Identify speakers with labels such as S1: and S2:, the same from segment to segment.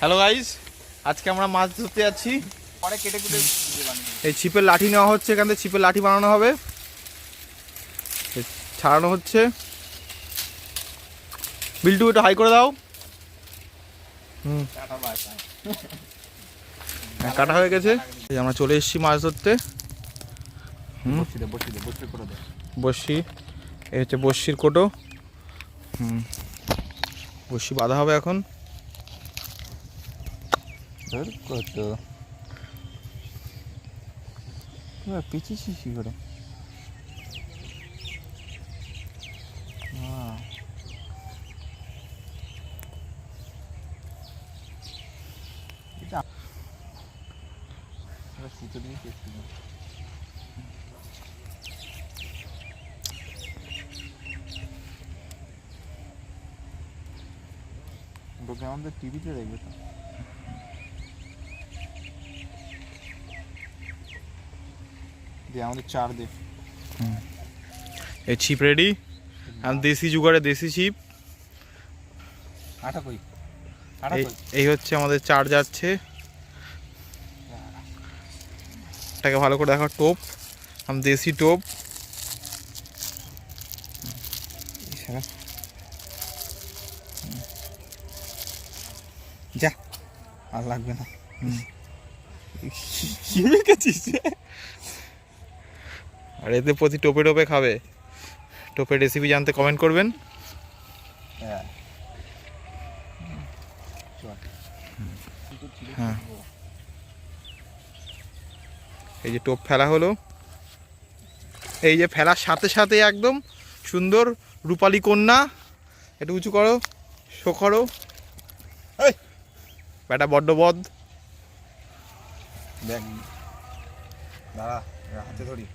S1: Hello guys, আজকে আমরা মাছ ধরতে যাচ্ছি।
S2: পরে কেটে কেটে
S1: এই ছিপের লাঠি নেওয়া হচ্ছে, এখান থেকে ছিপের লাঠি বানানো হবে, ছাড়ানো হচ্ছে। বিল্টু একটু হাই করে দাও। কাটা হয়ে গেছে। আমরা চলে এসেছি মাছ ধরতে। বড়শি, এই হচ্ছে বড়শির কোটো। বড়শি বাঁধা হবে এখন।
S2: কত পিছিয়েছিস কি করে? সুতো দিয়ে কেটে তোকে আমাদের টিভিতে দেখবে তো। দিয়ে আমাদের চার দে।
S1: এই ছিপ রেডি, দেশি জুগাড়ে দেশি ছিপ।
S2: আটা কই?
S1: এই হচ্ছে আমাদের চার যাচ্ছে। এটাকে ভালো করে দেখো, টোপ, দেশি টোপ।
S2: যা, আর লাগবে না।
S1: আর এতে প্রতি টোপে টোপে খাবে। টোপের রেসিপি জানতে কমেন্ট করবেন। হ্যাঁ, এই যে টোপ ফেলা হলো, এই যে ফেলার সাথে সাথে একদম সুন্দর রূপালী কন্যা। একটু উঁচু করো, শো করো। ব্যাটা বড্ড বদ।
S2: দেখ দাঁড়া, হাতে ধরি।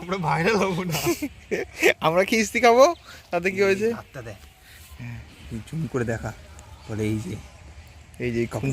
S2: আমরা ভাইরাল হবো না।
S1: আমরা খিস্তি খাবো, তাতে কি হয়েছে?
S2: হাতটা দে, জুম করে দেখা বলে। এই যে
S1: এই যে কম।